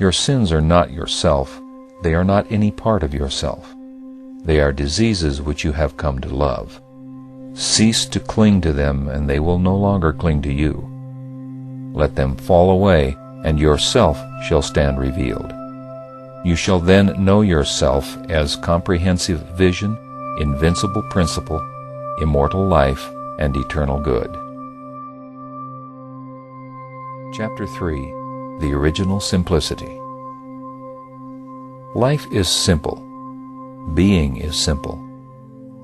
Your sins are not yourself. They are not any part of yourself. They are diseases which you have come to love. Cease to cling to them, and they will no longer cling to you. Let them fall away, and yourself shall stand revealed. You shall then know yourself as comprehensive vision, invincible principle, immortal life, and eternal good. Chapter 3. The Original Simplicity. Life is simple. Being is simple.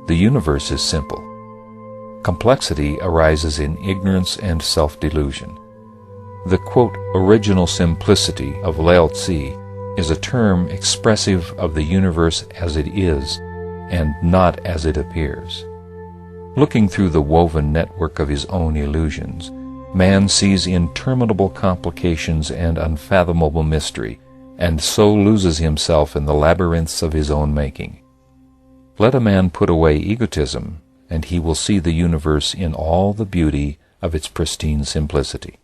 The universe is simple. Complexity arises in ignorance and self-delusion. The, quote, original simplicity of Lao Tzu is a term expressive of the universe as it is, and not as it appears. Looking through the woven network of his own illusions, man sees interminable complications and unfathomable mystery, and so loses himself in the labyrinths of his own making. Let a man put away egotism, and he will see the universe in all the beauty of its pristine simplicity.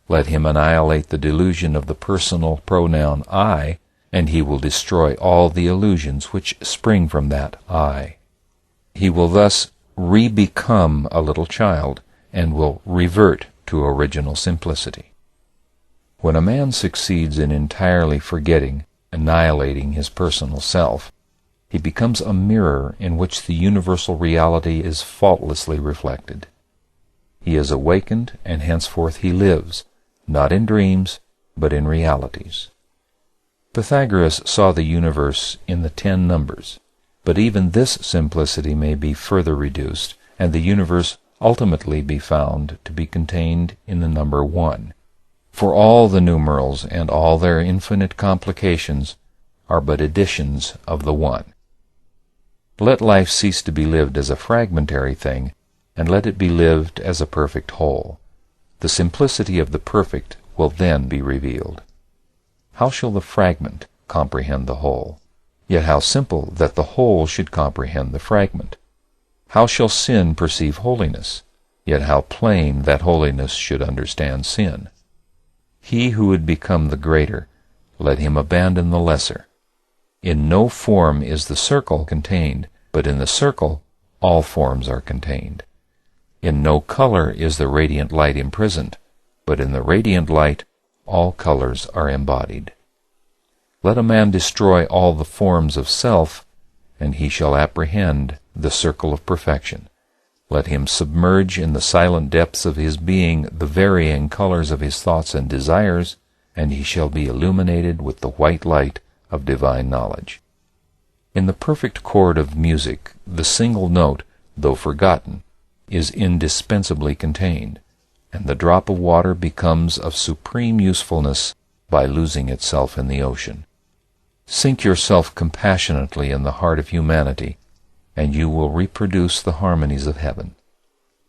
Let him annihilate the delusion of the personal pronoun I, and he will destroy all the illusions which spring from that I. He will thus re-become a little child, and will revert to original simplicity. When a man succeeds in entirely forgetting, annihilating his personal self, he becomes a mirror in which the universal reality is faultlessly reflected. He is awakened, and henceforth he lives, not in dreams, but in realities. Pythagoras saw the universe in the 10 numbers, but even this simplicity may be further reduced, and the universe ultimately be found to be contained in the number 1. For all the numerals and all their infinite complications are but additions of the One. Let life cease to be lived as a fragmentary thing, and let it be lived as a perfect whole. The simplicity of the perfect will then be revealed. How shall the fragment comprehend the whole? Yet how simple that the whole should comprehend the fragment. How shall sin perceive holiness? Yet how plain that holiness should understand sin. He who would become the greater, let him abandon the lesser. In no form is the circle contained, but in the circle all forms are contained. In no color is the radiant light imprisoned, but in the radiant light all colors are embodied. Let a man destroy all the forms of self, and he shall apprehend the circle of perfection. Let him submerge in the silent depths of his being the varying colors of his thoughts and desires, and he shall be illuminated with the white light of divine knowledge. In the perfect chord of music, the single note, though forgotten, is indispensably contained, and the drop of water becomes of supreme usefulness by losing itself in the ocean. Sink yourself compassionately in the heart of humanity, and you will reproduce the harmonies of heaven.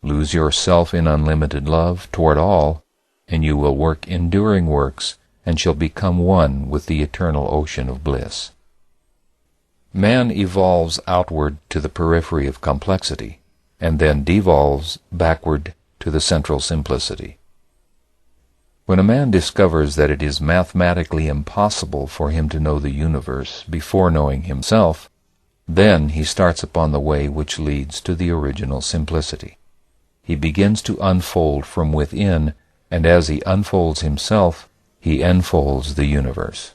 Lose yourself in unlimited love toward all, and you will work enduring works, and shall become one with the eternal ocean of bliss. Man evolves outward to the periphery of complexity, and then devolves backward to the central simplicity. When a man discovers that it is mathematically impossible for him to know the universe before knowing himself, then he starts upon the way which leads to the original simplicity. He begins to unfold from within, and as he unfolds himself, he enfolds the universe.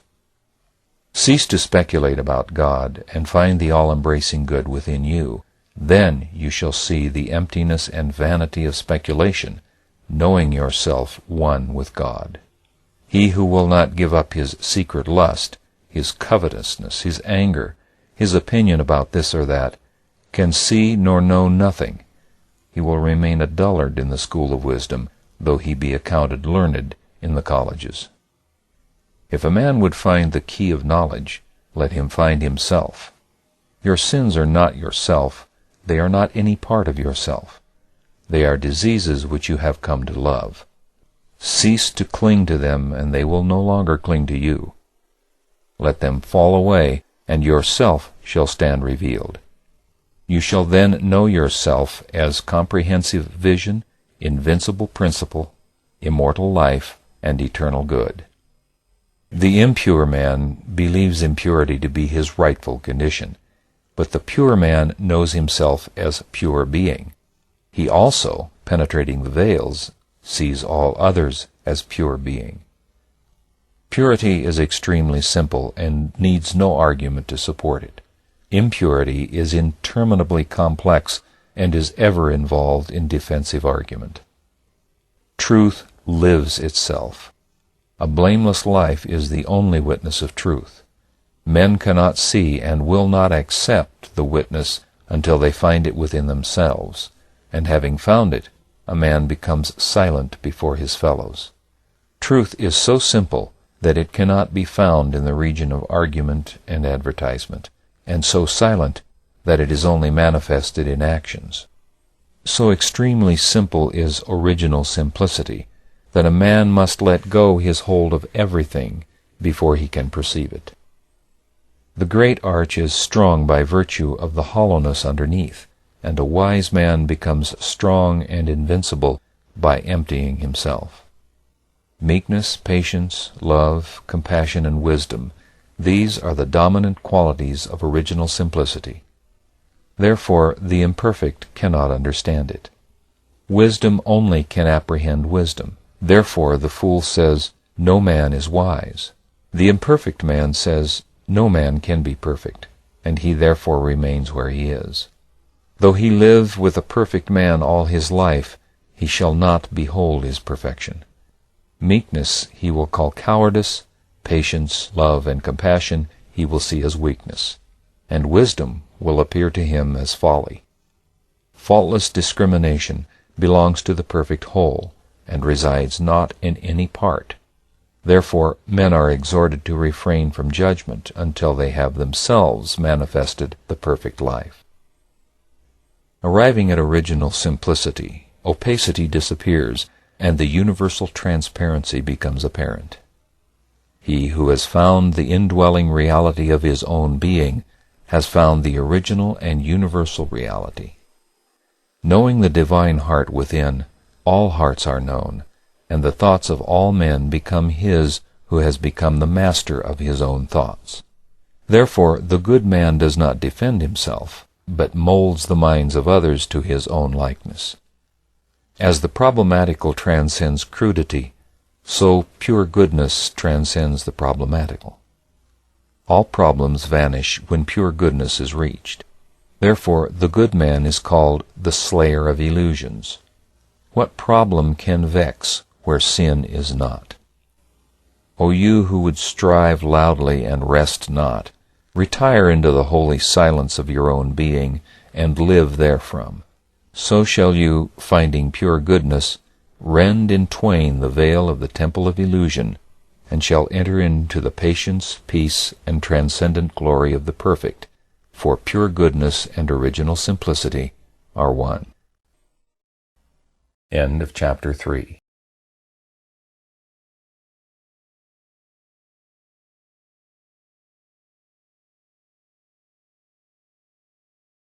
Cease to speculate about God, and find the all-embracing good within you. Then you shall see the emptiness and vanity of speculation, knowing yourself one with God. He who will not give up his secret lust, his covetousness, his anger, his opinion about this or that, can see nor know nothing. He will remain a dullard in the school of wisdom, though he be accounted learned in the colleges. If a man would find the key of knowledge, let him find himself. Your sins are not yourself. They are not any part of yourself. They are diseases which you have come to love. Cease to cling to them, and they will no longer cling to you. Let them fall away, and yourself shall stand revealed. You shall then know yourself as comprehensive vision, invincible principle, immortal life, and eternal good. The impure man believes impurity to be his rightful condition, but the pure man knows himself as pure being. He also, penetrating the veils, sees all others as pure being. Purity is extremely simple and needs no argument to support it. Impurity is interminably complex and is ever involved in defensive argument. Truth lives itself. A blameless life is the only witness of truth. Men cannot see and will not accept the witness until they find it within themselves, and having found it, a man becomes silent before his fellows. Truth is so simple that it cannot be found in the region of argument and advertisement, and so silent that it is only manifested in actions. So extremely simple is original simplicity that a man must let go his hold of everything before he can perceive it. The great arch is strong by virtue of the hollowness underneath, and a wise man becomes strong and invincible by emptying himself. Meekness, patience, love, compassion, and wisdom, these are the dominant qualities of original simplicity. Therefore, the imperfect cannot understand it. Wisdom only can apprehend wisdom. Therefore, the fool says, "No man is wise." The imperfect man says, "No man can be perfect," and he therefore remains where he is. Though he live with a perfect man all his life, he shall not behold his perfection. Meekness he will call cowardice, patience, love, and compassion he will see as weakness, and wisdom will appear to him as folly. Faultless discrimination belongs to the perfect whole, and resides not in any part. Therefore men are exhorted to refrain from judgment until they have themselves manifested the perfect life. Arriving at original simplicity, opacity disappears, and the universal transparency becomes apparent. He who has found the indwelling reality of his own being has found the original and universal reality. Knowing the divine heart within, all hearts are known, and the thoughts of all men become his who has become the master of his own thoughts. Therefore the good man does not defend himself, but molds the minds of others to his own likeness. As the problematical transcends crudity, so pure goodness transcends the problematical. All problems vanish when pure goodness is reached. Therefore the good man is called the slayer of illusions. What problem can vex where sin is not? O you who would strive loudly and rest not, retire into the holy silence of your own being, and live therefrom. So shall you, finding pure goodness, rend in twain the veil of the temple of illusion, and shall enter into the patience, peace, and transcendent glory of the perfect, for pure goodness and original simplicity are one. End of chapter 3.